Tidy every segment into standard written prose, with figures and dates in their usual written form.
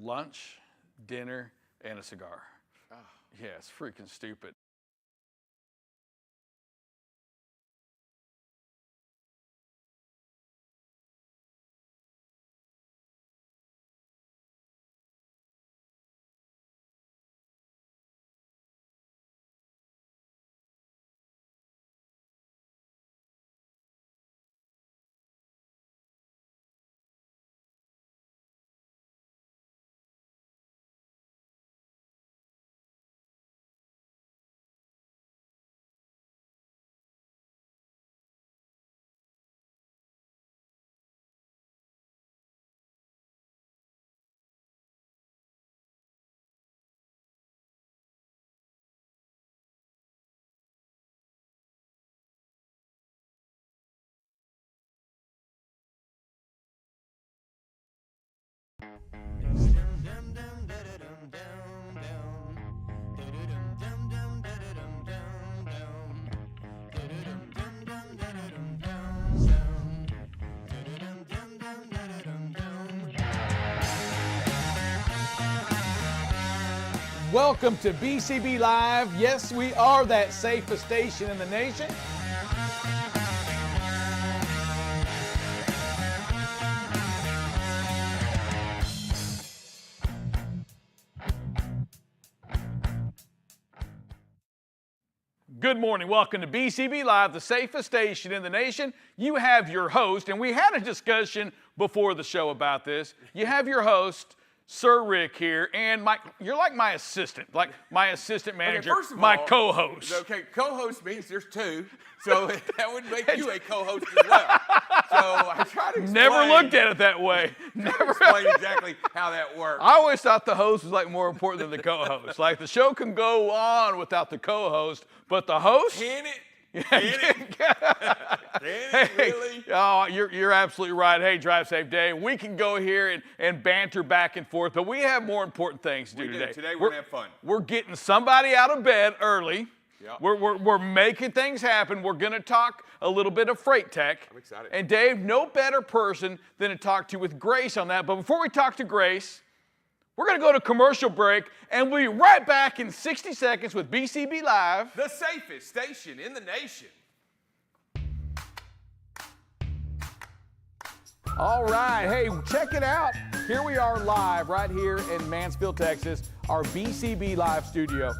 lunch, dinner, and a cigar. Oh. Yeah, it's freaking stupid. Welcome to BCB Live. Yes, we are that safest station in the nation. Good morning. Welcome to BCB Live, the safest station in the nation. You have your host, and we had a discussion before the show about this. You have your host, Sir Rick here, and you're like my assistant manager, Okay, first of my all, co-host. Okay, co-host means there's two, so that would make you a co-host as well. So I try to explain. Never looked at it that way. Never explain exactly how that works. I always thought the host was like more important than the co-host. Like the show can go on without the co-host, but the host. Can it? Really? Oh, you're absolutely right. Hey, drive safe day. We can go here and banter back and forth, but we have more important things to do today. Today we're gonna have fun. We're getting somebody out of bed early. Yep. We're making things happen. We're going to talk a little bit of freight tech. I'm excited. And Dave, no better person than to talk to with Grace on that. But before we talk to Grace, we're going to go to commercial break, and we'll be right back in 60 seconds with BCB Live. The safest station in the nation. All right. Hey, check it out. Here we are live right here in Mansfield, Texas, our BCB Live studio.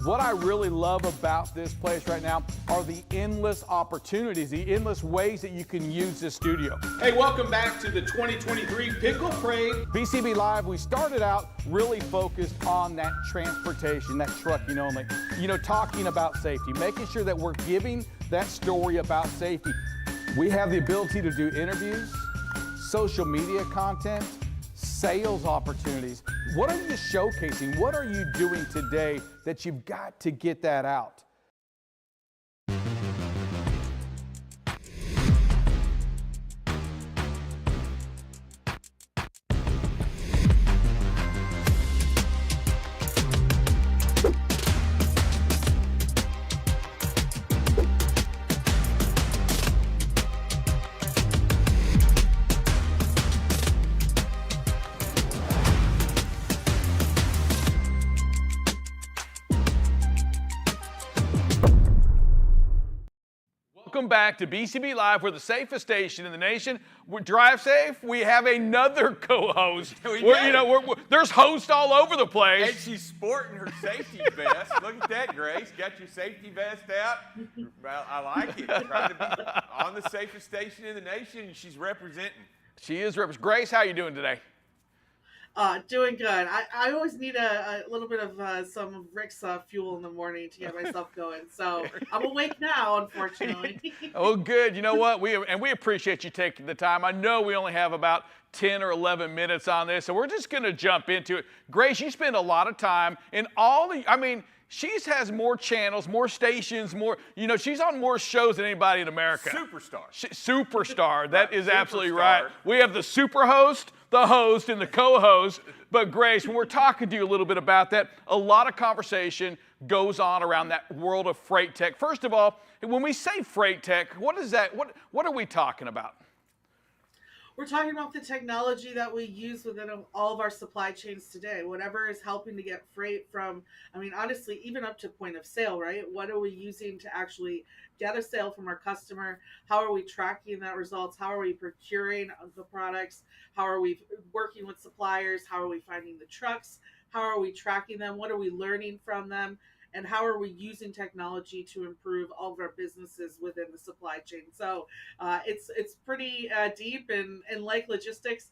What I really love about this place right now are the endless opportunities, the endless ways that you can use this studio. Hey, welcome back to the 2023 Pickle Parade. BCB Live, we started out really focused on that transportation, that trucking only. You know, talking about safety, making sure that we're giving that story about safety. We have the ability to do interviews, social media content, sales opportunities. What are you showcasing? What are you doing today that you've got to get that out? Welcome back to BCB Live. We're the safest station in the nation. We're Drive Safe. We have another co-host. There's hosts all over the place. And she's sporting her safety vest. Look at that, Grace. Got your safety vest out. Well, I like it. Trying to be on the safest station in the nation, and she's representing. She is representing. Grace, how you doing today? Doing good. I always need a little bit of some of Rick's fuel in the morning to get myself going. So I'm awake now, unfortunately. Oh, good. You know what? We appreciate you taking the time. I know we only have about 10 or 11 minutes on this, so we're just going to jump into it. Grace, you spend a lot of time in she has more channels, more stations, she's on more shows than anybody in America. Superstar. Superstar. That is absolutely right. We have the super host, the host, and the co-host. But Grace, when we're talking to you a little bit about that, a lot of conversation goes on around that world of freight tech. First of all, when we say freight tech, what is that? What are we talking about? We're talking about the technology that we use within all of our supply chains today. Whatever is helping to get freight from, I mean, honestly, even up to point of sale, right? What are we using to actually get a sale from our customer? How are we tracking that results? How are we procuring the products? How are we working with suppliers? How are we finding the trucks? How are we tracking them? What are we learning from them? And how are we using technology to improve all of our businesses within the supply chain? So it's pretty deep, and like logistics,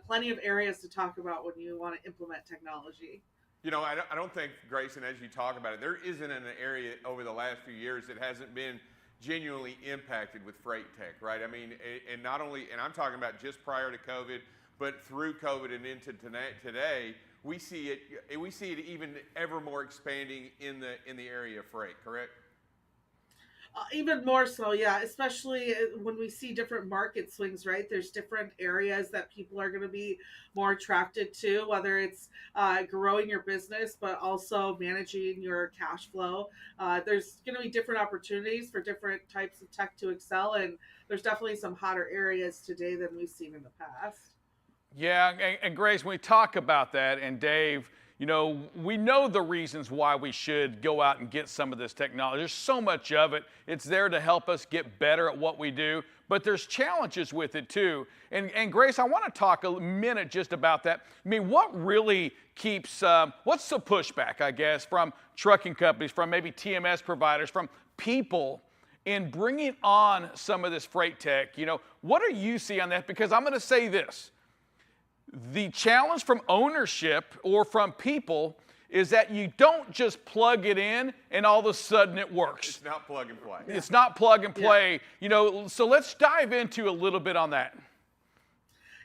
plenty of areas to talk about when you want to implement technology. You know, I don't think, Grayson, as you talk about it, there isn't an area over the last few years that hasn't been genuinely impacted with freight tech, right? I mean, and not only, and I'm talking about just prior to COVID, but through COVID and into today, we see it even ever more expanding in the area of freight, correct? Even more so, yeah, especially when we see different market swings, right? There's different areas that people are going to be more attracted to, whether it's growing your business, but also managing your cash flow. There's going to be different opportunities for different types of tech to excel, and there's definitely some hotter areas today than we've seen in the past. Yeah, and Grace, when we talk about that, and Dave, you know, we know the reasons why we should go out and get some of this technology. There's so much of it. It's there to help us get better at what we do, but there's challenges with it too. And Grace, I want to talk a minute just about that. I mean, what really keeps, what's the pushback, I guess, from trucking companies, from maybe TMS providers, from people in bringing on some of this freight tech? You know, what do you see on that? Because I'm going to say this. The challenge from ownership or from people is that you don't just plug it in and all of a sudden it works. It's not plug and play. It's not plug and play. You know, so let's dive into a little bit on that.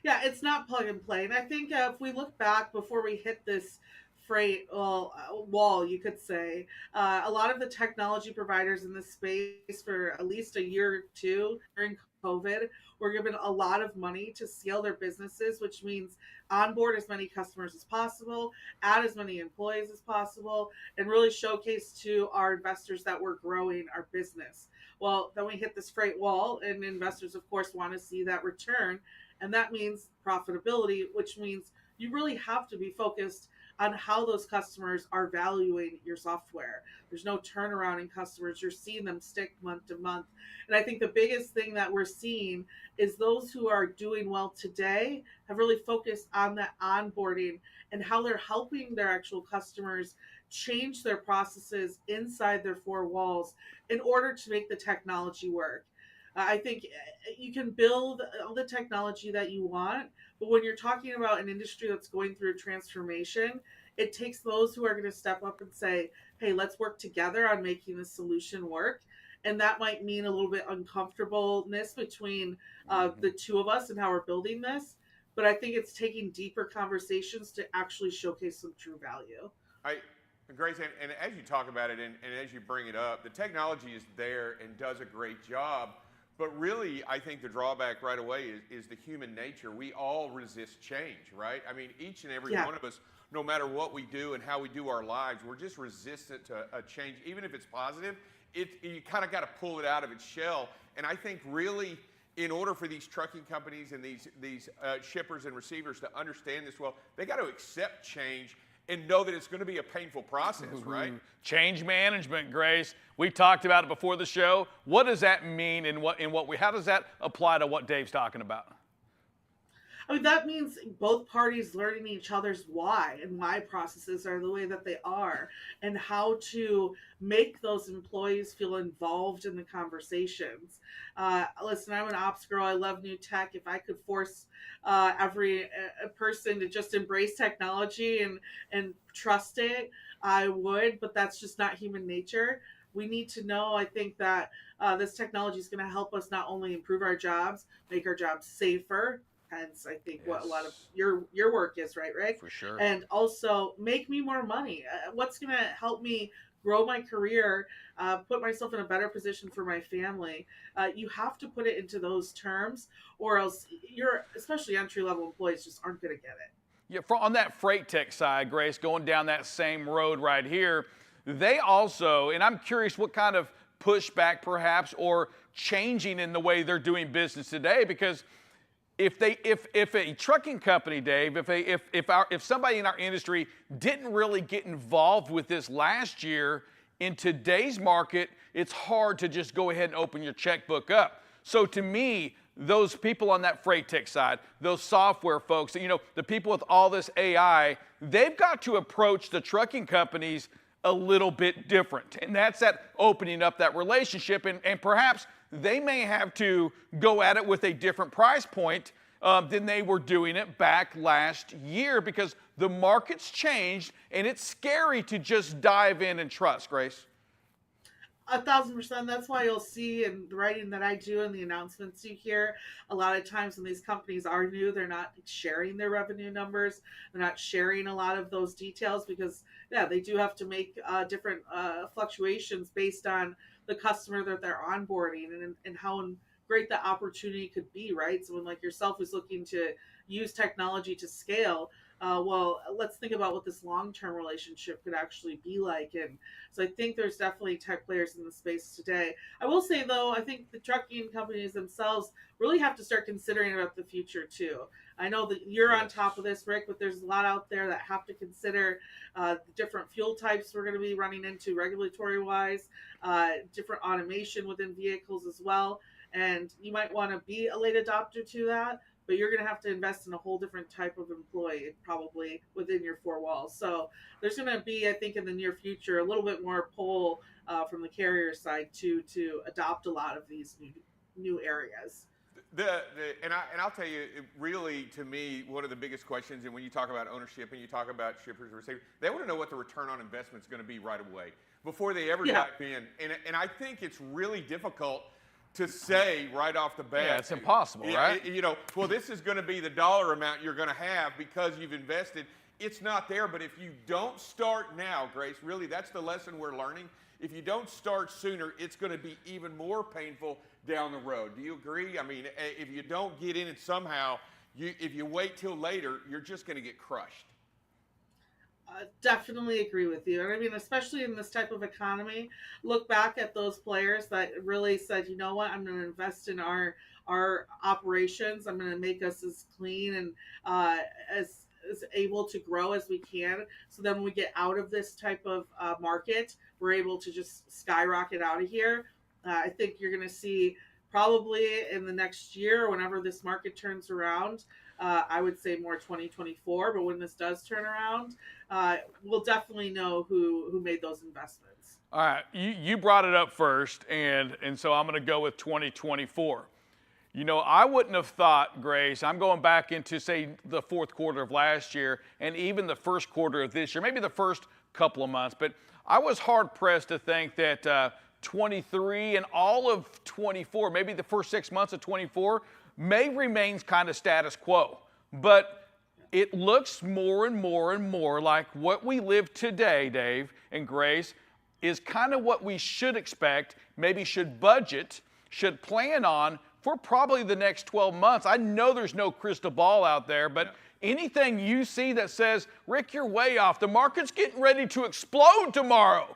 Yeah, it's not plug and play. And I think if we look back before we hit this freight wall, you could say, a lot of the technology providers in this space for at least a year or two during COVID were given a lot of money to scale their businesses, which means onboard as many customers as possible, add as many employees as possible, and really showcase to our investors that we're growing our business. Well, then we hit this freight wall, and investors, of course, want to see that return. And that means profitability, which means you really have to be focused on how those customers are valuing your software. There's no turnaround in customers. You're seeing them stick month to month. And I think the biggest thing that we're seeing is those who are doing well today have really focused on that onboarding and how they're helping their actual customers change their processes inside their four walls in order to make the technology work. I think you can build all the technology that you want, but when you're talking about an industry that's going through transformation, it takes those who are going to step up and say, hey, let's work together on making this solution work. And that might mean a little bit uncomfortableness between the two of us and how we're building this. But I think it's taking deeper conversations to actually showcase some true value. Grace, and as you talk about it and as you bring it up, the technology is there and does a great job. But really, I think the drawback right away is the human nature. We all resist change, right? I mean, each and every one of us, no matter what we do and how we do our lives, we're just resistant to a change. Even if it's positive, you kind of got to pull it out of its shell. And I think really, in order for these trucking companies and these shippers and receivers to understand this well, they got to accept change and know that it's going to be a painful process, right? Change management, Grace. We talked about it before the show. What does that mean how does that apply to what Dave's talking about? I mean, that means both parties learning each other's why and why processes are the way that they are, and how to make those employees feel involved in the conversations. Listen, I'm an ops girl. I love new tech. If I could force every person to just embrace technology and trust it, I would, but that's just not human nature. We need to know, I think, that this technology is going to help us not only improve our jobs, make our jobs safer, hence I think what a lot of your work is, right? For sure. And also make me more money. What's going to help me grow my career, put myself in a better position for my family? You have to put it into those terms, or else especially entry-level employees just aren't going to get it. Yeah, on that freight tech side, Grace, going down that same road right here, they also, and I'm curious what kind of pushback perhaps or changing in the way they're doing business today, because if a trucking company, Dave, if somebody in our industry didn't really get involved with this last year, in today's market, it's hard to just go ahead and open your checkbook up. So to me, those people on that freight tech side, those software folks, the people with all this AI, they've got to approach the trucking companies a little bit different. And that's that opening up that relationship. And perhaps they may have to go at it with a different price point than they were doing it back last year, because the market's changed and it's scary to just dive in and trust, Grace. 1,000%. That's why you'll see in the writing that I do and the announcements you hear, a lot of times when these companies are new, they're not sharing their revenue numbers. They're not sharing a lot of those details because, yeah, they do have to make different fluctuations based on the customer that they're onboarding and how great the opportunity could be, right? Someone like yourself who's looking to use technology to scale. Well, let's think about what this long-term relationship could actually be like. And so I think there's definitely tech players in the space today. I will say, though, I think the trucking companies themselves really have to start considering about the future, too. I know that you're on top of this, Rick, but there's a lot out there that have to consider the different fuel types we're going to be running into regulatory-wise, different automation within vehicles as well. And you might want to be a late adopter to that, but you're going to have to invest in a whole different type of employee probably within your four walls. So there's going to be, I think, in the near future, a little bit more pull from the carrier side to adopt a lot of these new areas. And I'll tell you, really, to me, one of the biggest questions, and when you talk about ownership and you talk about shippers and receivers, they want to know what the return on investment is going to be right away before they ever dive in. And I think it's really difficult to say right off the bat. Yeah, it's impossible, right? Well, this is going to be the dollar amount you're going to have because you've invested. It's not there, but if you don't start now, Grace, really, that's the lesson we're learning. If you don't start sooner, it's going to be even more painful down the road. Do you agree? I mean, if you don't get in it somehow, if you wait till later, you're just going to get crushed. Definitely agree with you. And I mean, especially in this type of economy, look back at those players that really said, you know what, I'm going to invest in our operations. I'm going to make us as clean and as able to grow as we can. So then when we get out of this type of market, we're able to just skyrocket out of here. I think you're going to see probably in the next year, whenever this market turns around, I would say more 2024, but when this does turn around, we'll definitely know who made those investments. All right, you brought it up first, and so I'm going to go with 2024. I wouldn't have thought, Grace, I'm going back into, say, the fourth quarter of last year and even the first quarter of this year, maybe the first couple of months, but I was hard-pressed to think that 23 and all of 24, maybe the first 6 months of 24, may remain kind of status quo. But it looks more and more and more like what we live today, Dave and Grace, is kind of what we should expect, maybe should budget, should plan on for probably the next 12 months. I know there's no crystal ball out there, but anything you see that says, Rick, you're way off, the market's getting ready to explode tomorrow.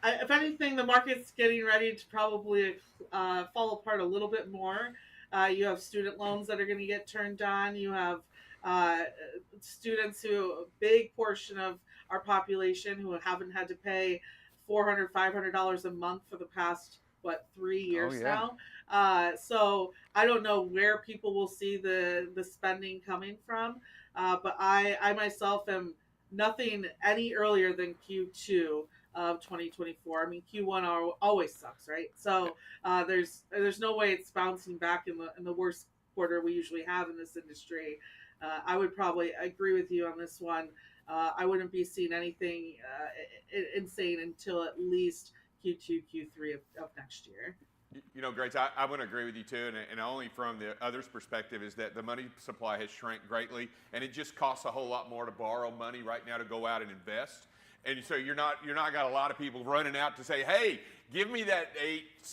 If anything, the market's getting ready to probably fall apart a little bit more. You have student loans that are going to get turned on. You have students who, a big portion of our population who haven't had to pay $400, $500 a month for the past, 3 years now. So I don't know where people will see the spending coming from. But I myself am nothing any earlier than Q2 of 2024. I mean, Q1 always sucks, right? So there's no way it's bouncing back in the worst quarter we usually have in this industry. I would probably agree with you on this one. I wouldn't be seeing anything insane until at least Q2, Q3 of next year. Grace, I would agree with you too, and only from the other's perspective is that the money supply has shrank greatly, and it just costs a whole lot more to borrow money right now to go out and invest. And so you're not got a lot of people running out to say, hey, give me that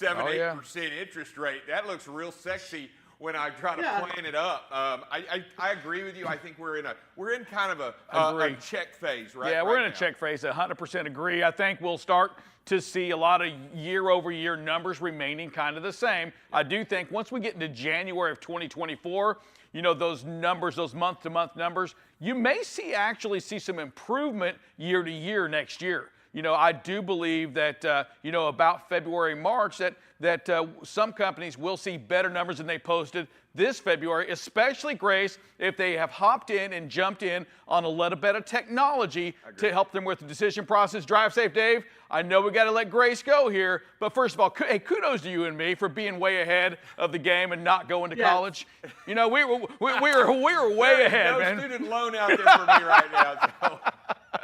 8% interest rate. That looks real sexy when I try to plan it up. I agree with you. I think we're in kind of a check phase, right? Yeah, we're in a check phase. 100% agree. I think we'll start to see a lot of year-over-year numbers remaining kind of the same. I do think once we get into January of 2024, you know, those numbers, those month-to-month numbers, you may actually see some improvement year to year next year. You know, I do believe that, you know, about February, March, that some companies will see better numbers than they posted this February, especially, Grace, if they have hopped in and jumped in on a little bit of technology to help them with the decision process. Drive safe, Dave. I know we got to let Grace go here, but first of all, hey, kudos to you and me for being way ahead of the game and not going to college. You know, we were way ahead, man. No student loan out there for me right now. So.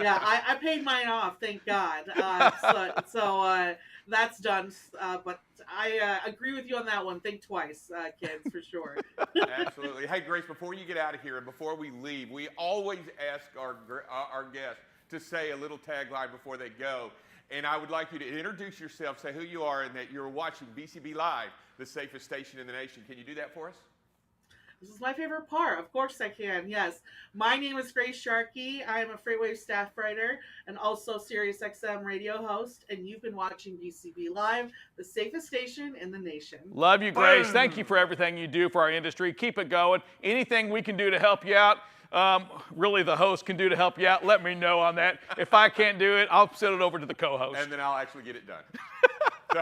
Yeah, I paid mine off, thank God. So that's done. But I agree with you on that one. Think twice, kids, for sure. Absolutely. Hey, Grace, before you get out of here and before we leave, we always ask our guests to say a little tagline before they go. And I would like you to introduce yourself, say who you are, and that you're watching BCB Live, the safest station in the nation. Can you do that for us? This is my favorite part. Of course I can, yes. My name is Grace Sharkey. I am a Freightwave staff writer and also Sirius XM radio host, and you've been watching BCB Live, the safest station in the nation. Love you, Grace. Thank you for everything you do for our industry. Keep it going. Anything we can do to help you out, really the host can do to help you out, let me know on that. If I can't do it, I'll send it over to the co-host. And then I'll actually get it done.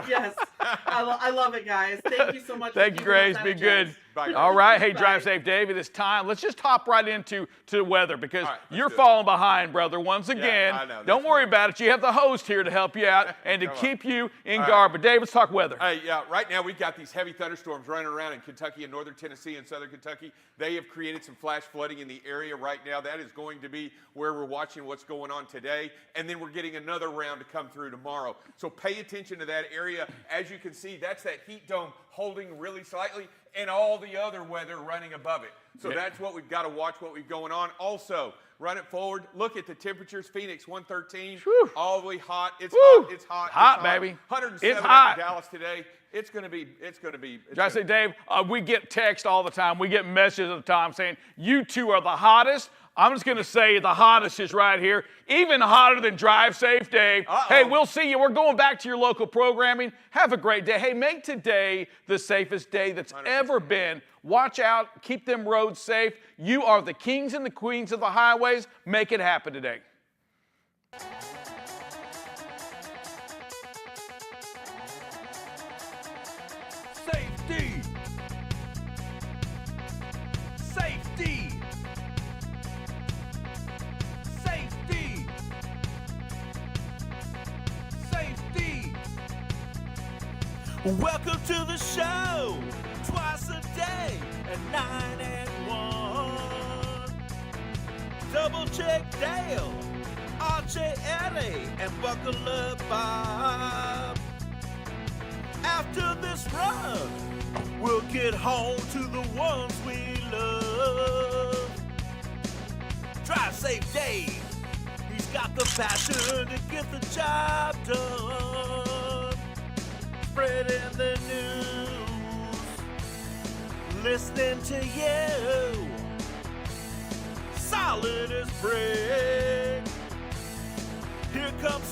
Yes, I love it, guys. Thank you so much. Thank you, Grace. Be good. Bye, all right. Hey, drive safe, David. It's time. Let's just hop right into weather because you're good. falling behind, brother, once again. I know. Don't worry about it. You have the host here to help you out and to keep you in guard. But, Dave, let's talk weather. Hey, yeah, right now we've got these heavy thunderstorms running around in Kentucky and northern Tennessee and southern Kentucky. They have created some flash flooding in the area right now. That is going to be where we're watching what's going on today. And then we're getting another round to come through tomorrow. So pay attention to that area. As you can see, that's that heat dome holding really slightly and all the other weather running above it. So that's what we've got to watch, what we've going on. Also, run it forward. Look at the temperatures. Phoenix 113, all the way hot. It's hot. It's hot. Hot, baby. 107 it's hot. in Dallas today. It's going to be. Did I say, Dave? We get text all the time. We get messages all the time saying you two are the hottest. I'm just going to say the hottest is right here. Even hotter than Drive Safe Dave. Hey, we'll see you. We're going back to your local programming. Have a great day. Hey, make today the safest day that's 100%. Ever been. Watch out. Keep them roads safe. You are the kings and the queens of the highways. Make it happen today. Safety. Safety. Safety. Safety. Welcome to the show. Twice a day at 9 and 1. Double check Dale, RJ Eddie, and buckle up Bob. After this run, we'll get home to the ones we love. Drive safe Dave. He's got the passion to get the job done. Spreading the news, listening to you. Solid as brick. Here comes